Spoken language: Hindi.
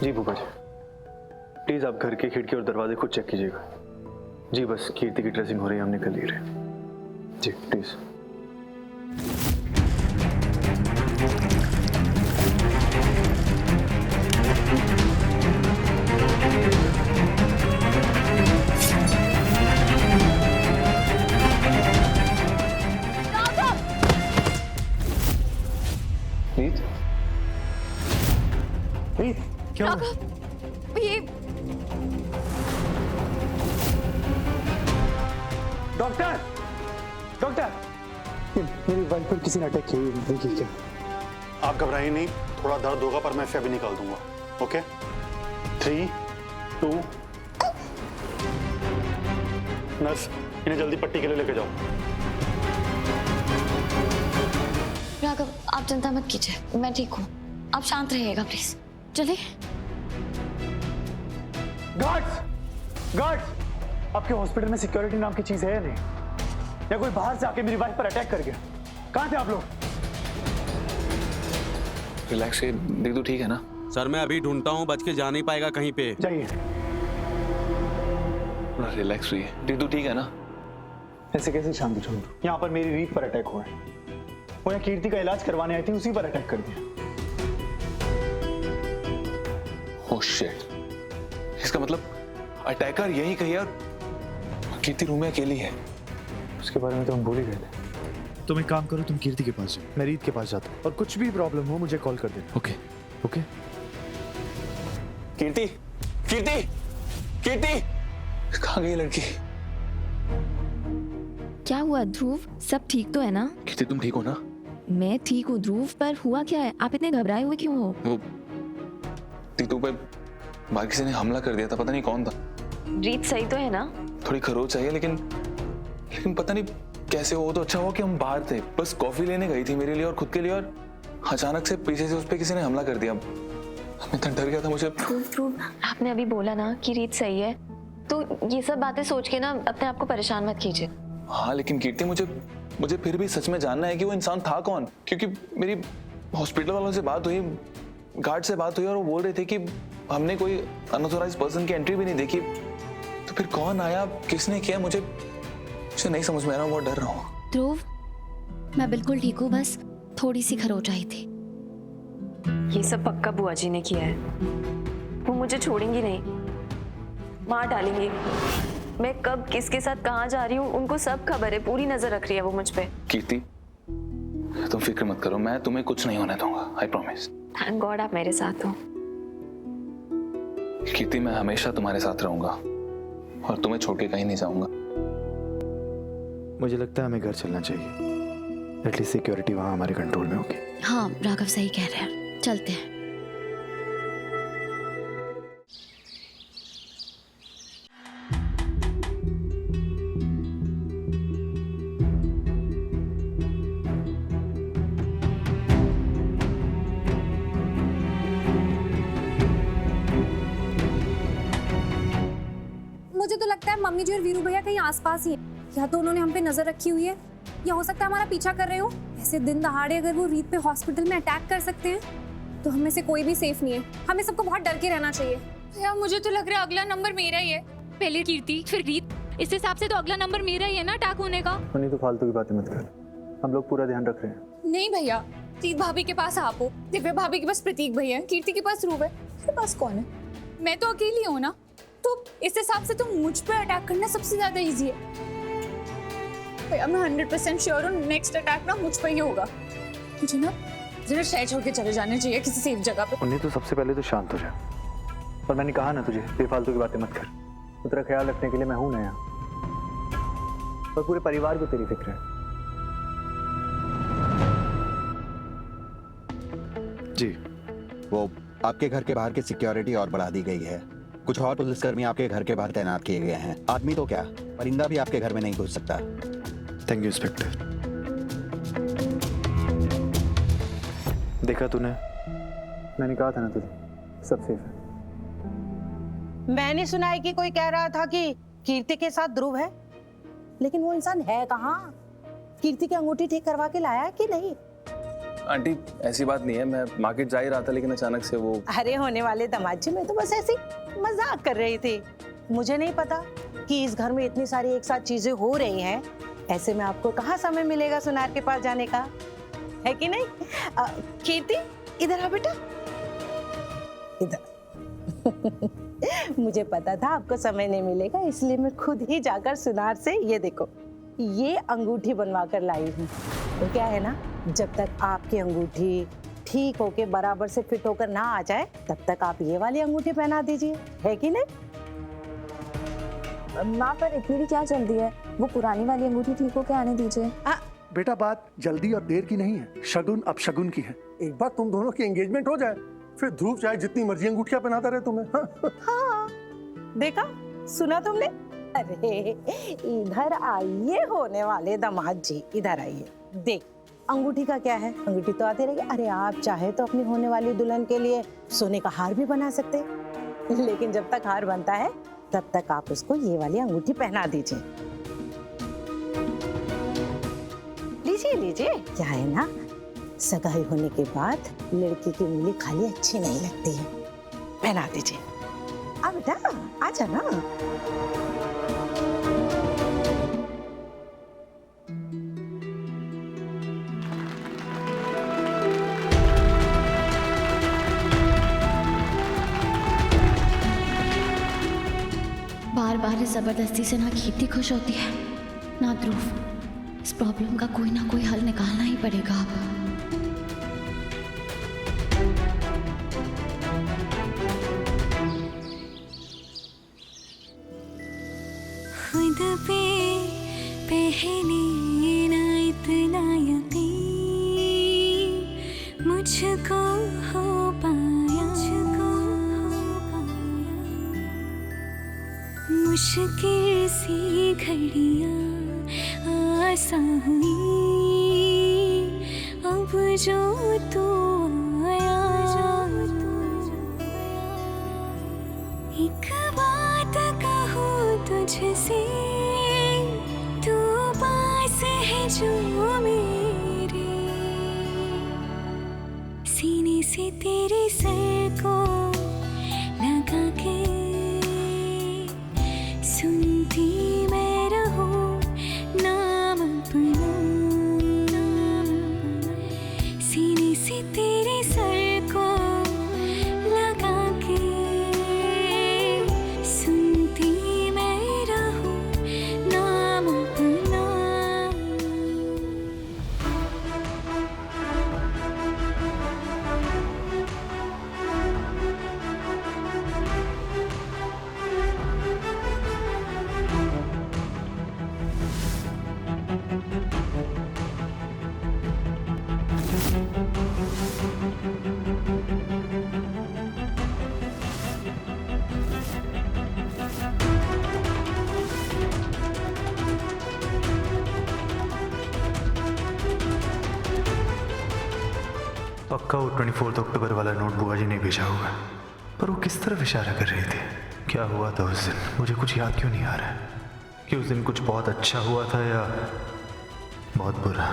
जी भूपा जी, प्लीज आप घर की खिड़की और दरवाजे खुद चेक कीजिएगा। जी बस कीर्ति की ड्रेसिंग हो रही है, हमने कर ली है। जी प्लीज। रीत, रीत क्या हुआ? ये डॉक्टर, डॉक्टर, मेरी वाइफ पर किसी ने अटैक किया, देखिए क्या। आप घबराइए नहीं, थोड़ा दर्द होगा पर मैं इसे अभी निकाल दूंगा। ओके 3, 2। नर्स, इन्हें जल्दी पट्टी के लिए लेके जाओ। राघव, आप चिंता मत कीजिए, मैं ठीक हूँ। आप शांत रहिएगा प्लीज। चलिए। गार्ड्स, गार्ड्स, आपके हॉस्पिटल में सिक्योरिटी नाम की चीज है या नहीं? या कोई बाहर से आके मेरी वाइफ पर अटैक कर गया? कहाँ थे आप लोग? रिलैक्स, ये दीदू ठीक है ना? सर मैं अभी ढूंढता हूँ, बच के जा नहीं पाएगा कहीं पे। जाइए। रिलैक्स हुई, दीदू ठीक है ना? ऐसे कैसे शांति छोड़ दूं? यहाँ पर मेरी रीत पर अटैक हुआ है। वो यहाँ कीर्ति का इलाज करवाने आई थी, उसी पर अटैक कर दिया। ओह शिट, इसका मतलब अटैकर यही कही और कीर्ति रूम में अकेली है। उसके बारे में तो हम भूल ही गए थे। तुम एक काम करो, तुम कीर्ति के पास जाओ, मैं रीत के पास जाता हूँ, और कुछ भी प्रॉब्लम हो मुझे कॉल कर देना। Okay okay? कीर्ति, कीर्ति, कीर्ति, कहाँ गई लड़की? क्या हुआ ध्रुव, सब ठीक तो है ना? कीर्ति तुम ठीक हो ना? मैं ठीक हूँ ध्रुव, पर हुआ क्या है? आप इतने घबराए हुए क्यों हो? वो दीदू पे बाहर किसी ने हमला कर दिया था, पता नहीं कौन था। रीत सही तो है ना? थोड़ी खरोच आई है, लेकिन पता नहीं कैसे हो। तो अच्छा हुआ कि हम बाहर थे, बस कॉफी लेने गई थी मेरे लिए और खुद के लिए, और अचानक से पीछे से उस पर किसी ने हमला कर दिया। मैं इतना डर गया था मुझे। ध्रुव, आपने अभी बोला ना कि रीत सही है, तो ये सब बातें सोच के ना अपने आप को परेशान मत कीजिए। हाँ लेकिन कीर्ति, मुझे फिर भी सच में जानना है कि वो इंसान था कौन, क्योंकि मेरी हॉस्पिटल वालों से बात हुई, गार्ड से बात हुई, और वो बोल रहे थे कि हमने कोई अनऑथराइज्ड पर्सन की एंट्री भी नहीं देखी। तो फिर कौन आया, किसने किया, मुझे नहीं समझ में आ रहा। बहुत डर रहा हूँ। ध्रुव, मैं बिल्कुल ठीक हूँ, बस थोड़ी सी खरोच आई थी। ये सब पक्का बुआ जी ने किया है। वो मुझे छोड़ेंगी नहीं, मार डालेंगी। मैं कब किसके साथ कहाँ जा रही हूँ उनको सब खबर है, पूरी नजर रख रही है वो मुझ पे। कीर्ति तुम फिक्र मत करो, मैं तुम्हें कुछ नहीं होने दूंगा, आई प्रॉमिस। थैंक गॉड आप मेरे साथ हो। कीर्ति मैं हमेशा तुम्हारे साथ रहूंगा और तुम्हें छोड़ के कहीं नहीं जाऊंगा। मुझे लगता है हमें घर चलना चाहिए, एटलीस्ट सिक्योरिटी वहाँ हमारे कंट्रोल में होगी। हाँ राघव सही कह रहे हैं, चलते हैं। मुझे तो लगता है मम्मी जी और वीरू भैया कहीं आसपास ही हैं। या तो उन्होंने हम पे नजर रखी हुई है, या हो सकता है हमारा पीछा कर रहे हो। ऐसे दिन दहाड़े अगर वो रीत पे हॉस्पिटल में अटैक कर सकते हैं तो हम में से कोई भी सेफ नहीं है। हमें सबको बहुत डर के रहना चाहिए। यार मुझे तो लग रहा है अगला नंबर मेरा ही है। पहले कीर्ति फिर रीत, इस हिसाब से तो अगला नंबर मेरा ही है ना अटैक होने का। नहीं तो फालतू की बातें मत कर, हम लोग पूरा ध्यान रख रहे हैं। नहीं भैया, रीत भाभी के पास आप हो, दिव्या भाभी के पास प्रतीक भैया है, कीर्ति के पास ध्रुव है, मेरे पास कौन है? मैं तो अकेली हूँ ना। तो इस हिसाब से तो मुझ पर अटैक करना सबसे ज्यादा इजी है। भैया मैं 100% श्योर हूँ नेक्स्ट अटैक ना मुझ पर ही होगा। मुझे ना जरा शहर छोड़ के चले जाने चाहिए किसी सेफ जगह पे। उन्हें तो सबसे पहले तो शांत हो जा, और मैंने कहा ना तुझे बेफालतू की बातें मत कर। तो तेरा ख्याल रखने के लिए मैं हूं ना यहाँ, और पूरे परिवार को तेरी फिक्र है। जी वो आपके घर के बाहर की सिक्योरिटी और बढ़ा दी गई है। कुछ और पुलिसकर्मी आपके घर के बाहर तैनात किए गए हैं। आदमी तो क्या, परिंदा भी आपके घर में नहीं घुस सकता। Thank you inspector. देखा तूने, मैंने कहा था ना तुझे सब सेफ है। मैंने सुना है कि कोई कह रहा था कि कीर्ति के साथ ध्रुव है, लेकिन वो इंसान है कहाँ? कीर्ति की अंगूठी ठीक करवा के लाया है कि नहीं? आंटी ऐसी बात नहीं है, मैं मार्केट जा ही रहा था लेकिन अचानक से वो। अरे होने वाले दामाद जी, मैं तो बस ऐसे मजाक कर रही थी। मुझे नहीं पता कि इस घर में इतनी सारी एक साथ चीजें हो रही हैं। ऐसे में आपको कहाँ समय मिलेगा सुनार के पास जाने का, है कि नहीं? कीर्ति इधर आ बेटा, इधर। मुझे पता था आपको समय नहीं मिलेगा, इसलिए मैं खुद ही जाकर सुनार से ये देखो, ये अंगूठी बनवा कर लाई हूँ। तो क्या है ना, जब तक आपकी अंगूठी ठीक होके बराबर से फिट होकर ना आ जाए, तब तक आप ये वाली अंगूठी पहना दीजिए, है कि नहीं? माँ पर इतनी भी क्या जल्दी है, वो पुरानी वाली अंगूठी ठीक होके आने दीजिए। बेटा बात जल्दी और देर की नहीं है, शगुन अब शगुन की है। एक बार तुम दोनों की एंगेजमेंट हो जाए, फिर ध्रुव चाहे जितनी मर्जी अंगूठियां पहनाता रहे तुम्हें। हाँ, देखा, सुना तुमने? अरे इधर आइए होने वाले दामाद जी, इधर आइए। देख, अंगूठी का क्या है, अंगूठी तो आती रहेगी। अरे आप चाहे तो अपनी होने वाली दुल्हन के लिए सोने का हार भी बना सकते हैं, लेकिन जब तक हार बनता है तब तक आप उसको ये वाली अंगूठी पहना दीजिए। लीजिए लीजिए। क्या है ना, सगाई होने के बाद लड़की की उंगली खाली अच्छी नहीं लगती है, पहना दीजिए। अब बेटा आजा ना। बार बार इस जबरदस्ती से ना कीर्ति खुश होती है ना ध्रुव। इस प्रॉब्लम का कोई ना कोई हल निकालना ही पड़ेगा अब। खुद पे पहले ना इतना यकीन मुझको हो पाया, मुश्किल सी घड़ियां आसान हुई अब जो तू आया। एक बात कहूँ तुझसे, तू पास है जो मेरे, सीने से तेरे सर को लगा के सुनती मैं रहूं नाम अपना, सीने से तेरे सर को लगा के सुनती मैं रहूं नाम अपना। पक्का वो 24 अक्टूबर वाला नोट बुआ जी ने भेजा होगा, पर वो किस तरफ इशारा कर रही थी? क्या हुआ था उस दिन? मुझे कुछ याद क्यों नहीं आ रहा है कि उस दिन कुछ बहुत अच्छा हुआ था या बहुत बुरा।